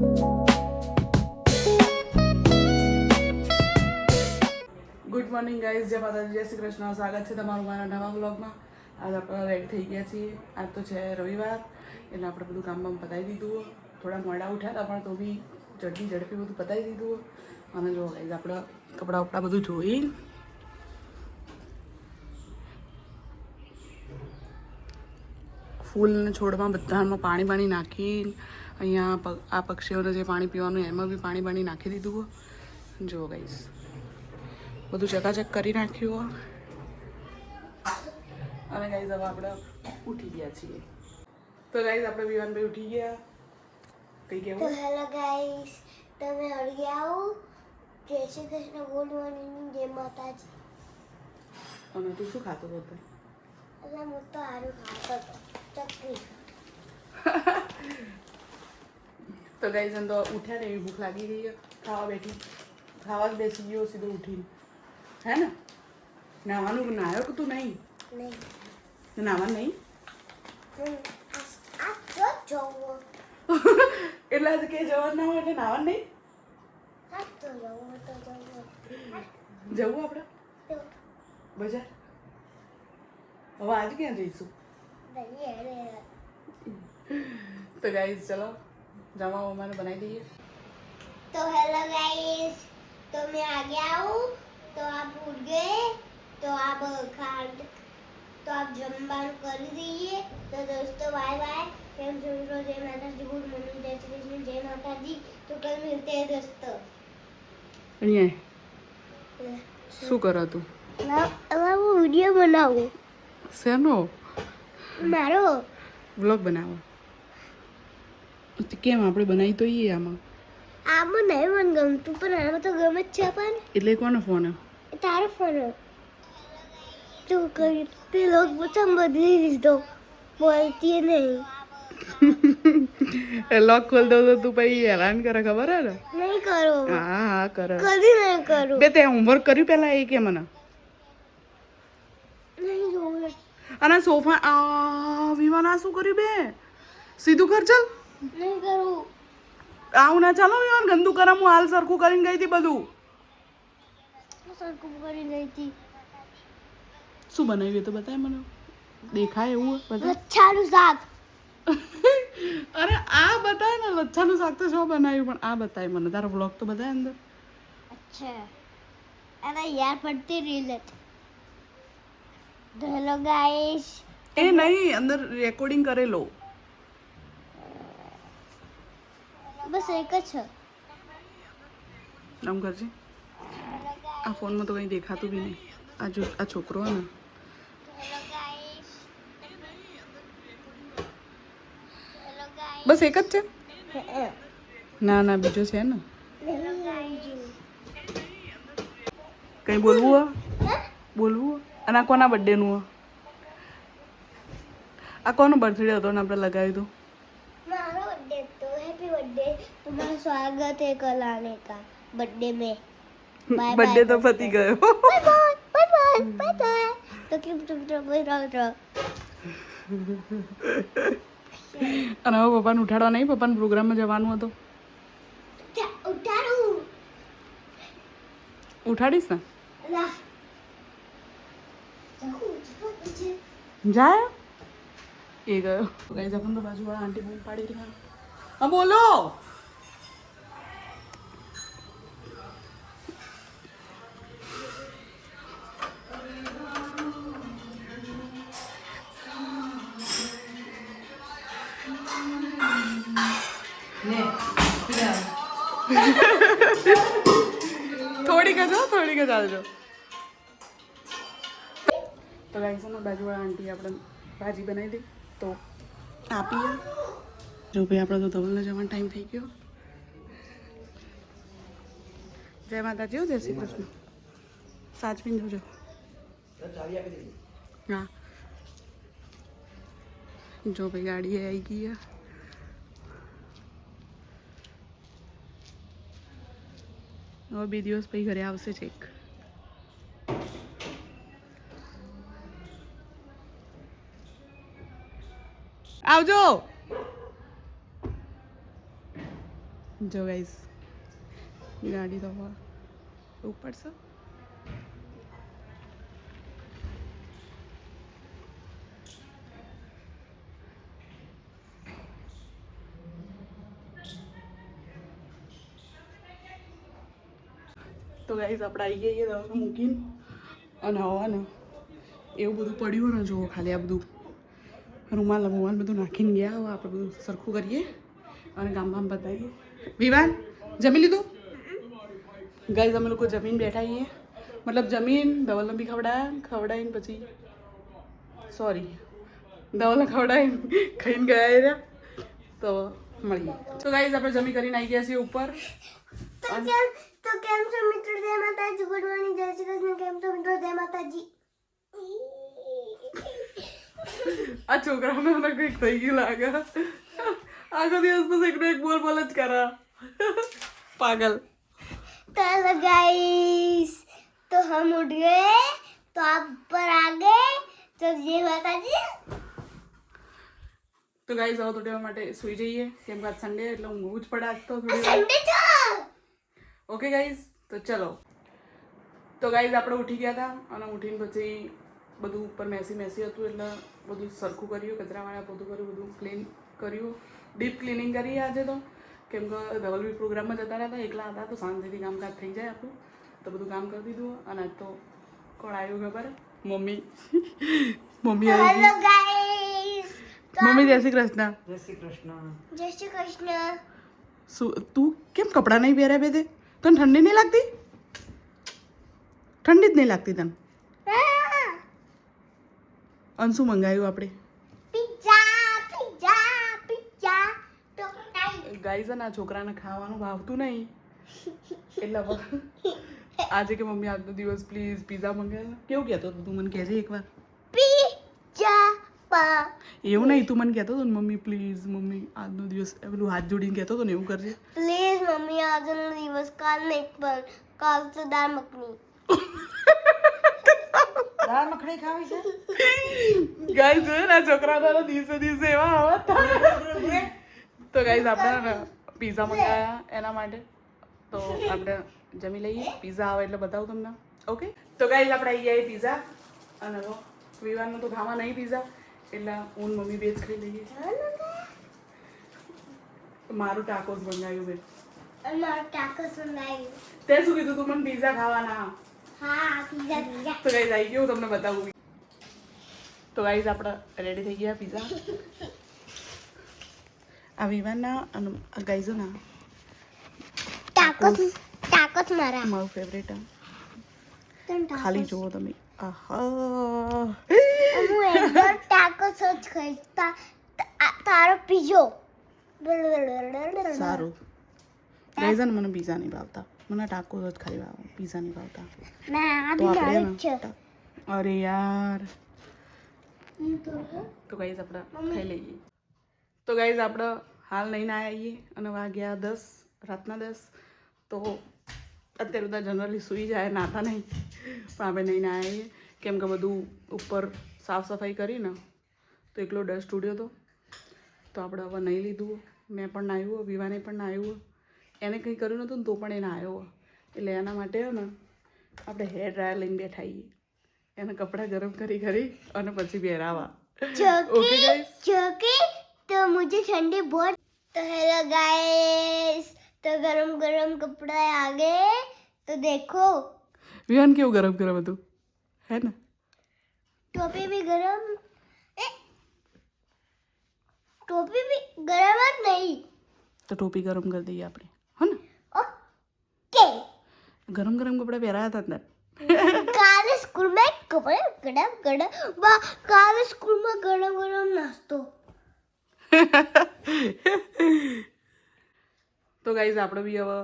Good morning guys, જય માતાજી, જય શ્રી કૃષ્ણ. સ્વાગત છે તમારું મારા નવા વ્લોગમાં. આજ આપણે રેડી થઈ ગયા છીએ. આજ તો છે રવિવાર, એટલે આપણે બધું કામ પતાવી દીધું. થોડા મોડા ઉઠ્યા હતા પણ તો બી ઝડપી બધું પતાવી દીધું. અને જો ગાઈઝ આપણે કપડાં વપડા બધું ધોઈ ફૂલને છોડમાં બધામાં પાણી નાખી અહીંયા આ પક્ષીઓને જે પાણી પીવાનું એમાં બી પાણી નાખી દીધું. જો ગાઈઝ બધું ચકાચક કરી નાખ્યું. અને ગાઈઝ હવે આપણે ઉઠી ગયા છીએ. તો ગાઈઝ આપણે વિવાનભાઈ ઉઠી ગયા. કઈ ગયા? તો હેલો ગાઈસ, તમે અડી આવો. જય શ્રી કૃષ્ણ, ગુડ મોર્નિંગ, જય માતાજી. અને તું શું ખાતો હતો? એટલે હું તો આરું ખાતો હતો, ચકરી. તો ગાઈઝ તો ઉઠ્યા ને એવી ભૂખ લાગી ગઈ. ખાવા જ બેસી ગયો સીધો ઉઠીને. હે ને? નાવાનું નાયો કે તું નહીં? નહીં નાવાનું નહીં? આ જો જોવો. એટલે આજે કે જવાનું ના હોય એટલે નાવાનું નહીં? આ તો જોવો તો જોવો. જવું આપણે તો બજાર? હવે આજે ક્યાં જઈશું? તો ગાઈઝ ચલો જમવા મને બનાવી દઈએ. तो हेलो गाइस, तो मैं आ गया हूँ. तो आप उठ गए तो आप जमवान कर दीजिए. तो दोस्तों बाय बाय. जय माता दी, गुड मॉर्निंग, जय श्री कृष्ण, जय माता दी. तो कल मिलते हैं दोस्तों. અહીંયા શું કરો તું? હું વિડીયો બનાવું. શેનો મારો વ્લોગ બનાવો? કેમ આપણે બનાવી તો ઈએ આમાં. આમાં નહીં મને ગમતું, પણ આમાં તો ગમે જ છે. પણ એટલે કોનો ફોન? તારો ફોન તું કરી તે લોક પૂછમ બદલી દીધો, બોલતી નહીં. લોક ખોલ દઉં તો તું પછી હેરાન કરે, ખબર હે ને? નહીં કરો. હા કરે. કદી નહીં કરું. બે તે હોમવર્ક કર્યું પેલા એ કે મને. નહીં જોવું. અને સોફા વિવાન આ શું કર્યું બે? સીધું કર ચાલ. નહીં કરું. આવું ના ચાલો વિવાન, ગંદુ કરામ. હું હાલ સરખું કરીને ગઈ હતી બધું. સરખું કરી નહીં હતી. શું બનાવ્યું તો બતાય મને. દેખાય એવું બધા? લચ્છાનું શાક. અરે આ બતાય ને, લચ્છાનું શાક તો શું બનાવ્યું, પણ આ બતાય મને. તારો વ્લોગ તો બતાય અંદર. અચ્છા, અરે યાર પડતી રીલ હતી. Hello guys. એ નહીં, અંદર રેકોર્ડિંગ કરેલો. બસ એક જ છે. આમ કરજે. આ ફોનમાં તો કંઈ દેખાતું બી નહીં. આ જો આ છોકરો હે ને. Hello guys. બસ એક જ છે? ના ના બીજો છે ને. કંઈ બોલવું હે? બોલવું? અને આ કોના બર્થડેનું હે? આ કોનો બર્થડે હતો ને આપણે લગાવ્યું હતું? मारो बर्थडे तो हैप्पी बर्थडे. तुम्हारा स्वागत है कल आने का बर्थडे में. बाय બર્થડે તો પતી ગયો. Bye bye bye bye bye bye. तो क्यों तुम રહો. અને હવે પપ્પાને ઉઠાડવા નહીં? પપ્પાને પ્રોગ્રામમાં જવાનું હતું. ઉઠાડું. ઉઠાડીશ ને? લા જાય એ ગયો. ગાઈસ આપણે તો બાજુવાળા આંટી બૂમ પાડી રહ્યા. હા બોલો. થોડીક જ આવજો. તો ગાઈસ બાજુવાળા આંટી આપણે ભાજી બનાવી દઈ તો આપીએ. જો ભાઈ આપણે તો ધવલને જવાનો ટાઈમ થઈ ગયો. જય માતાજી, જય શ્રી કૃષ્ણ. સાચવીને જોજો. હા જો ભાઈ ગાડી આવી ગઈ. હવે 2 દિવસ પછી ઘરે આવશે ચેક. આવજો. જો ગાઈસ ગાડી તો ઉપર છે. તો ગાઈસ આપણે આવી ગઈએ દવા મૂકીને અને હવા ને એવું બધું પડ્યું ને જુઓ ખાલી આ બધું રૂમાલ બધું નાખીને ગયા હવે આપણે બધું સરખું કરીએ અને કામ બતાવીએ. વિવાન જમી લીધું? ગાઈસ અમે લોકો જમીન બેઠા છીએ, મતલબ જમીન ધવલને બી ખવડાવીને પછી સોરી ધવલને ખવડાવીને ખાઈને ગયા રહ્યા. તો મળીએ. તો ગાઈસ આપણે જમી કરીને આવી ગયા છીએ ઉપર. તો કેમ છો મિત્રો? જય માતાજી, ગુડ મોર્નિંગ, જય શ્રી કૃષ્ણ. કેમ છો મિત્રો? જય માતાજી. આ છોકરાઓને મને કંઈક થઈ ગયું લાગે. આખો દિવસ બસ એક બોલ જ કરા पागल. तो गाइस तो हम उठ गए, तो आप ऊपर आ गए. तो ये माताजी. તો ગાઈસ હવે થોડી વાર માટે સુઈ જઈએ કેમ કે આજ સન્ડે એટલે ઊંઘવું જ પડે આજ તો થોડી વાર. संडे था. ઓકે ગાઈસ તો ચલો. તો ગાઈસ આપણે ઉઠી ગયા હતા અને ઉઠીને પછી બધું ઉપર મેસી હતું એટલે બધું સરખું કર્યું, કચરાવાળા પોતું કર્યું, બધું ક્લીન કર્યું, ડીપ ક્લિનિંગ કરી આજે તો કેમ કે ધવલ બી પ્રોગ્રામમાં જતા રહ્યા હતા, એકલા હતા તો શાંતિથી કામકાજ થઈ જાય આપણું. તો બધું કામ કરી દીધું અને આજ તો કોણ આવ્યું ખબર? મમ્મી આવી हेलो ગઈ. गाइस. મમ્મી જય શ્રી કૃષ્ણ. जय श्री कृष्ण. શું તું કેમ કપડાં નહીં પહેર્યા બે તે? તને ઠંડી નહીં લાગતી? ઠંડી જ નહીં લાગતી તને? અને શું મંગાવ્યું આપણે? पिज्जा. तो ગાઈઝ ના છોકરાને ખાવાનું ભાવતું નહીં એટલે આજે કે મમ્મી આજનો દિવસ પ્લીઝ પિઝા મંગાવ્યા. કેવું કહેતો હતો તું? મને કહેજે એકવાર. पिज्जा पा. એવું નહીં, તું મને કહેતો હતો ને મમ્મી પ્લીઝ મમ્મી આજનો દિવસ પેલું હાથ જોડીને કહેતો હતો ને એવું કરજે. प्लीज मम्मी आज दिवस काल नहीं पर काल तो दाल मखनी. દાળ મખણી ખાવી છે? ગાઈઝ જોયું ને છોકરાના દિવસે એવા આવા થાય. તો ગાઈઝ આપણે ને પિઝા મંગાવ્યા એના માટે. તો આપણે જમી લઈએ, પિઝા આવે એટલે બતાવું તમને. ઓકે તો ગાઈઝ આપણે આવી ગયા પિઝા અને હવે વિવાનનું તો ખાવા નહીં પિઝા એટલે હું ને મમ્મી બે જ ખાઈ લઈએ છીએ. મારું ટાકોસ મંગાવ્યું બેન. हमारा टाकोस मंगाई. તે શું કીધું તું મને પિઝા ખાવાના? हाँ पिज्जा. તો ગાઈઝ આવી ગયું તમને બતાવું. તો ગાઈઝ આપણે રેડી થઈ ગયા પિઝા. આ વિવાનના અને ગાઈઝોના टाकोस मारा. મારું ફેવરેટ तुम ખાલી જુઓ તમે. આહા હું એકદમ ટાકોસ જ ખાઈશ. તારો પીઝો. સારું ગાઈઝ મને પિઝા નહીં ભાવતા, મને ટાકોસ જ ખાલી ભાવે, પિઝા નહીં ભાવતા. ના આ તો બી આપણે મારે જ છે. અરે યાર. હું તો તો ગાઈઝ આપણે ખાઈ લઈએ. તો ગાઈઝ આપણે હાલ નહીં આવીએ અને વાગ્યા 10 રાતના 10. તો અત્યારે બધા જનરલી સૂઈ જાય, નાતા નહીં, પણ આપણે નહીં આવીએ કેમ કે બધું ઉપર સાફ સફાઈ કરીને તો એકલો ડસ્ટ ઉડ્યો હતો. તો આપણે હવે નહીં લીધું, મેં પણ ના આવ્યું, વિવાને પણ ના આવ્યું, એને કંઈ કર્યું નહોતું ને તો પણ એને આવ્યો. એટલે એના માટે ને આપણે હેર ડ્રાયર લઈને બેઠા આવીએ, એને કપડાં ગરમ કરી અને પછી પહેરાવા. Okay guys. क्योंकि तो मुझे ठंडी बहुत. तो हेलो गाइस, तो गरम गरम कपड़ा आ गए. तो देखो વિવાન કેવું ગરમ હતું હે ને? टोपी भी गरम. टोपी भी गरम और नहीं. તો ટોપી ગરમ કરી દઈએ આપણે, હે ને? ओके. ગરમ કપડાં પહેરાયા હતા ને. काले स्कूल में कपड़े गरम गरम. वाह, काले स्कूल में गरम गरम नाश्तो. તો ગાઈઝ આપણે બી હવે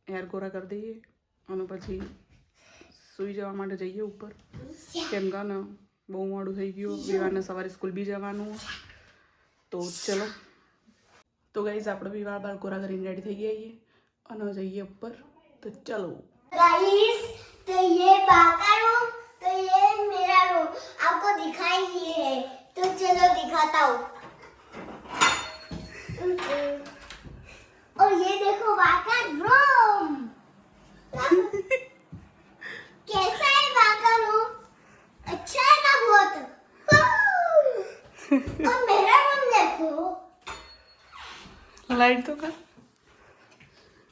હેર કોરા કરી દઈએ અને પછી સૂઈ જવા માટે જઈએ ઉપર કેમ કે ને બહુ મોડું થઈ ગયું, વિવાને સવારે સ્કૂલ બી જવાનું. તો ચલો. તો ગાઈઝ આપણે બી વાળ કોરા કરીને રેડી થઈ ગયા છીએ અને જઈએ ઉપર. તો ચલો गाइस, तो ये बाका रूम, तो ये मेरा रूम. आपको दिखाई ये है, तो चलो दिखाता हूँ. और ये देखो और मेरा रूम देखो, लाइट तो कर।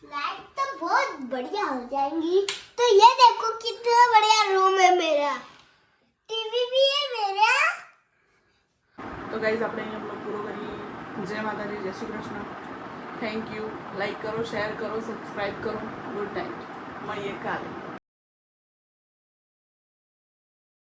लाइट तो बहुत बढ़िया हो जाएंगी। तो ये देखो कितना बढ़िया रूम है मेरा, टीवी भी है मेरा। તો ગાઈઝ આપણે અહીંયા બ્લોગ પૂરો કરીએ. જય માતાજી, જય Shri Krishna. Thank you. Like કરો, શેર કરો, સબસ્ક્રાઈબ કરો. Good night. મળીએ કાલે.